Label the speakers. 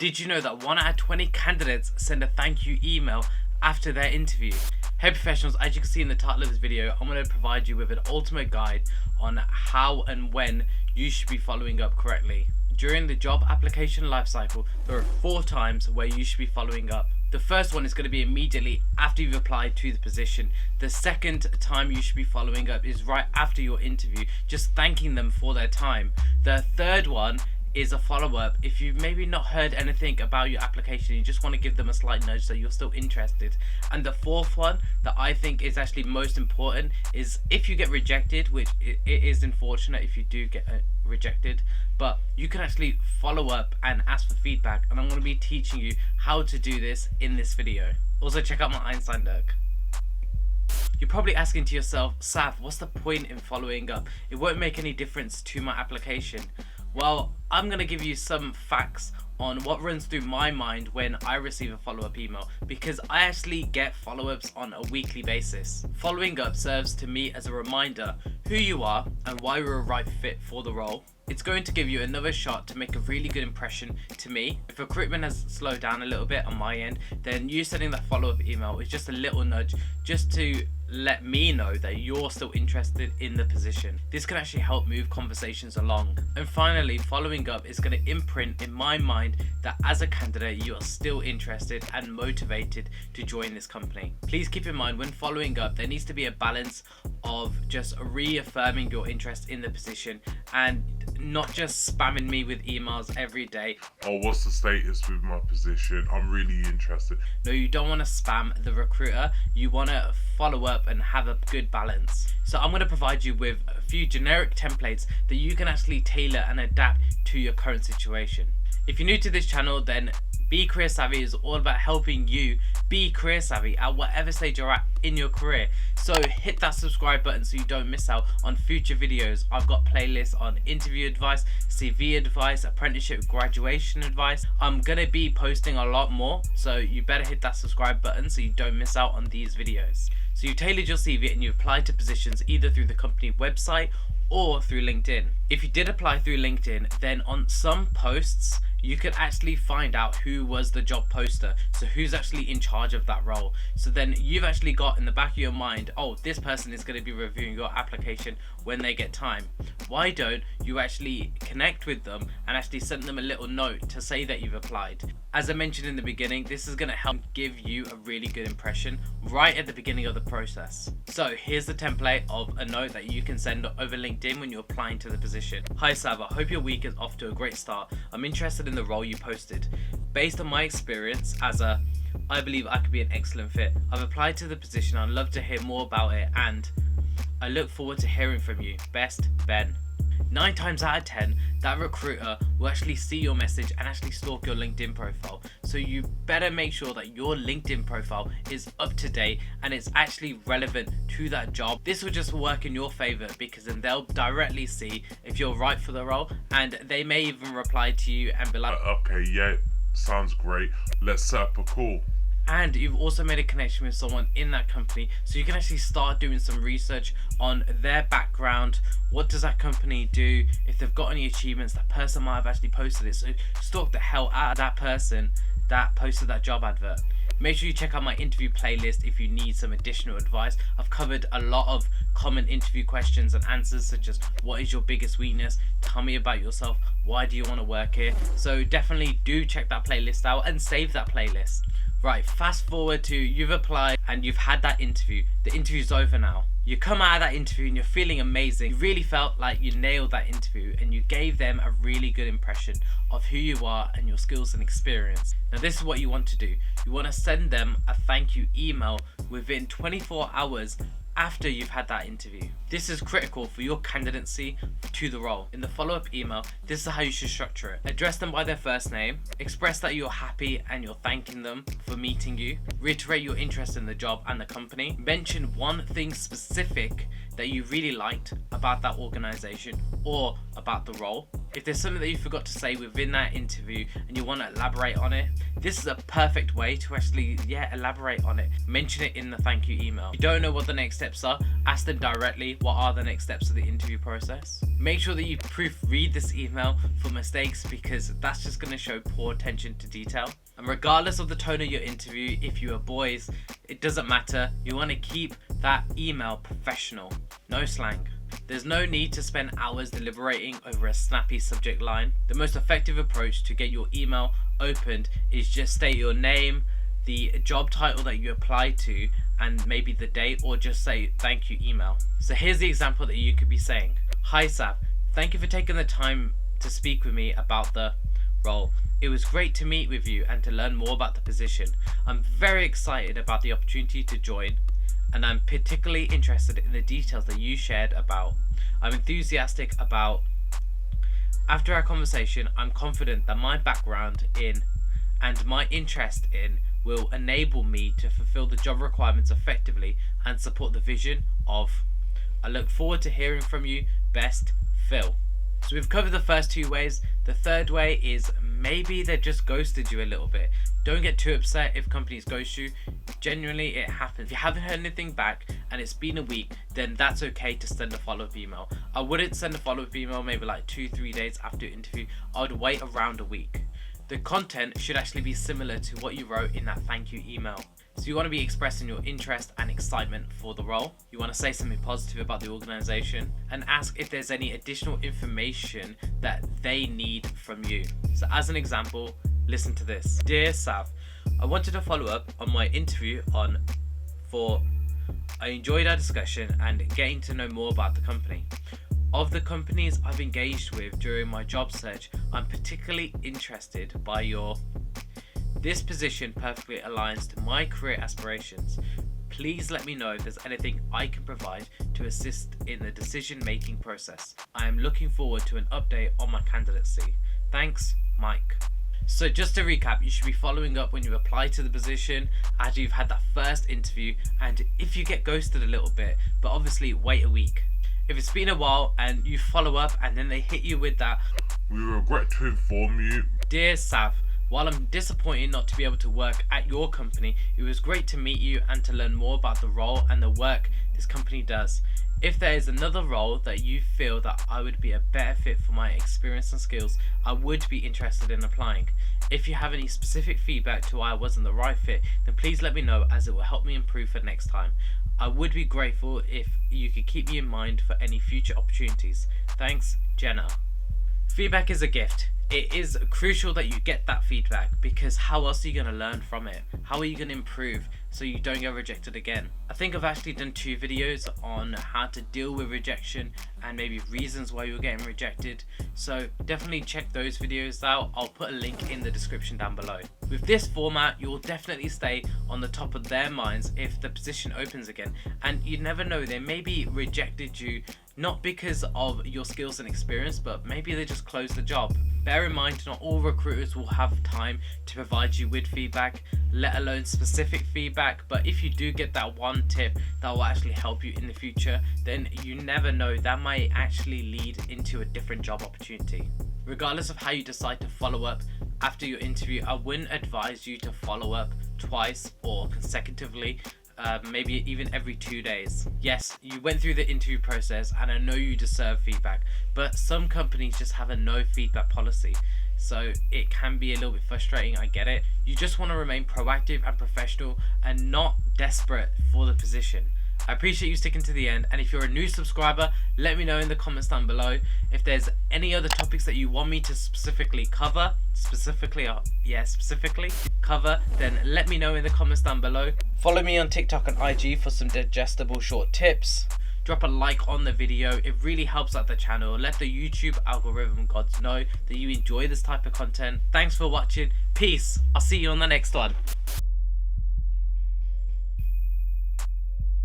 Speaker 1: Did you know that 1 out of 20 candidates send a thank you email after their interview? Hey professionals, as you can see in the title of this video, I'm going to provide you with an ultimate guide on how and when you should be following up correctly. During the job application lifecycle, there are 4 times where you should be following up. The first one is going to be immediately after you've applied to the position. The second time you should be following up is right after your interview, just thanking them for their time. The third one is a follow-up if you've maybe not heard anything about your application, you just want to give them a slight nudge that you're still interested. And the fourth one that I think is actually most important is if you get rejected, which it is unfortunate if you do get rejected, but you can actually follow up and ask for feedback, and I'm going to be teaching you how to do this in this video. Also check out my Einstein Dirk. You're probably asking to yourself, Sav, what's the point in following up? It won't make any difference to my application. Well, I'm going to give you some facts on what runs through my mind when I receive a follow-up email, because I actually get follow-ups on a weekly basis. Following up serves to me as a reminder who you are and why you're a right fit for the role. It's going to give you another shot to make a really good impression to me. If recruitment has slowed down a little bit on my end, then you sending that follow-up email is just a little nudge just to let me know that you're still interested in the position. This can actually help move conversations along. And finally, following up is going to imprint in my mind that as a candidate you are still interested and motivated to join this company. Please keep in mind when following up there needs to be a balance of just reaffirming your interest in the position and not just spamming me with emails every day.
Speaker 2: Oh, what's the status with my position? I'm really interested.
Speaker 1: No, you don't want to spam the recruiter. You want to follow up and have a good balance. So I'm going to provide you with a few generic templates that you can actually tailor and adapt to your current situation. If you're new to this channel, then Be Career Savvy is all about helping you be career savvy at whatever stage you're at in your career. So hit that subscribe button so you don't miss out on future videos. I've got playlists on interview advice, CV advice, apprenticeship, graduation advice. I'm gonna be posting a lot more, so you better hit that subscribe button so you don't miss out on these videos. So you tailored your CV and you applied to positions either through the company website or through LinkedIn. If you did apply through LinkedIn, then on some posts you could actually find out who was the job poster, so who's actually in charge of that role. So then you've actually got in the back of your mind, oh, this person is going to be reviewing your application when they get time. Why don't you actually connect with them and actually send them a little note to say that you've applied? As I mentioned in the beginning, this is going to help give you a really good impression right at the beginning of the process. So here's the template of a note that you can send over LinkedIn when you're applying to the position. Hi Sav, I hope your week is off to a great start. I'm interested in the role you posted. Based on my experience I believe I could be an excellent fit. I've applied to the position. I'd love to hear more about it and I look forward to hearing from you. Best, Ben. 9 times out of 10, that recruiter will actually see your message and actually stalk your LinkedIn profile. So you better make sure that your LinkedIn profile is up to date and it's actually relevant to that job. This will just work in your favor because then they'll directly see if you're right for the role, and they may even reply to you and be like,
Speaker 2: okay, yeah, sounds great. Let's set up a call.
Speaker 1: And you've also made a connection with someone in that company, so you can actually start doing some research on their background. What does that company do? If they've got any achievements, that person might have actually posted it. So stalk the hell out of that person that posted that job advert. Make sure you check out my interview playlist if you need some additional advice. I've covered a lot of common interview questions and answers, such as what is your biggest weakness? Tell me about yourself. Why do you want to work here? So definitely do check that playlist out and save that playlist. Right, fast forward to you've applied and you've had that interview. The interview's over now. You come out of that interview and you're feeling amazing. You really felt like you nailed that interview and you gave them a really good impression of who you are and your skills and experience. Now this is what you want to do. You want to send them a thank you email within 24 hours after you've had that interview. This is critical for your candidacy to the role. In the follow-up email, this is how you should structure it. Address them by their first name, express that you're happy and you're thanking them for meeting you, reiterate your interest in the job and the company, mention one thing specific that you really liked about that organization or about the role. If there's something that you forgot to say within that interview and you want to elaborate on it, this is a perfect way to actually elaborate on it. Mention it in the thank you email. If you don't know what the next steps are, ask them directly what are the next steps of the interview process. Make sure that you proofread this email for mistakes, because that's just going to show poor attention to detail. And regardless of the tone of your interview, if you are boys, it doesn't matter. You want to keep that email professional, no slang. There's no need to spend hours deliberating over a snappy subject line. The most effective approach to get your email opened is just state your name, the job title that you applied to, and maybe the date, or just say thank you email. So here's the example that you could be saying. Hi Sav, thank you for taking the time to speak with me about the role. It was great to meet with you and to learn more about the position. I'm very excited about the opportunity to join, and I'm particularly interested in the details that you shared about. I'm enthusiastic about. After our conversation, I'm confident that my background in and my interest in will enable me to fulfill the job requirements effectively and support the vision of. I look forward to hearing from you. Best, Phil. So we've covered the first two ways. The third way is maybe they just ghosted you a little bit. Don't get too upset if companies ghost you. Genuinely, it happens. If you haven't heard anything back and it's been a week, then that's okay to send a follow-up email. I wouldn't send a follow-up email maybe like 2-3 days after your interview. I would wait around a week. The content should actually be similar to what you wrote in that thank you email. So you want to be expressing your interest and excitement for the role. You want to say something positive about the organization and ask if there's any additional information that they need from you. So as an example, listen to this. Dear Sav, I wanted to follow up on my interview I enjoyed our discussion and getting to know more about the company. Of the companies I've engaged with during my job search, I'm particularly interested by This position perfectly aligns to my career aspirations. Please let me know if there's anything I can provide to assist in the decision-making process. I am looking forward to an update on my candidacy. Thanks, Mike. So just to recap, you should be following up when you apply to the position, after you've had that first interview, and if you get ghosted a little bit, but obviously wait a week. If it's been a while and you follow up and then they hit you with that,
Speaker 2: We regret to inform you.
Speaker 1: Dear Sav, while I'm disappointed not to be able to work at your company, it was great to meet you and to learn more about the role and the work this company does. If there is another role that you feel that I would be a better fit for my experience and skills, I would be interested in applying. If you have any specific feedback to why I wasn't the right fit, then please let me know, as it will help me improve for next time. I would be grateful if you could keep me in mind for any future opportunities. Thanks, Jenna. Feedback is a gift. It is crucial that you get that feedback, because how else are you going to learn from it? How are you going to improve so you don't get rejected again? I think I've actually done 2 videos on how to deal with rejection and maybe reasons why you're getting rejected. So definitely check those videos out. I'll put a link in the description down below. With this format, you'll definitely stay on the top of their minds if the position opens again. And you never know, they maybe rejected you not because of your skills and experience, but maybe they just closed the job. Bear in mind, not all recruiters will have time to provide you with feedback, let alone specific feedback. But if you do get that one tip that will actually help you in the future, then you never know, that might actually lead into a different job opportunity. Regardless of how you decide to follow up after your interview, I wouldn't advise you to follow up twice or consecutively. Maybe even every 2 days. Yes, you went through the interview process and I know you deserve feedback, but some companies just have a no feedback policy. So it can be a little bit frustrating, I get it. You just want to remain proactive and professional and not desperate for the position. I appreciate you sticking to the end, and if you're a new subscriber, let me know in the comments down below. If there's any other topics that you want me to specifically cover, then let me know in the comments down below. Follow me on TikTok and IG for some digestible short tips. Drop a like on the video, it really helps out the channel. Let the YouTube algorithm gods know that you enjoy this type of content. Thanks for watching, peace, I'll see you on the next one.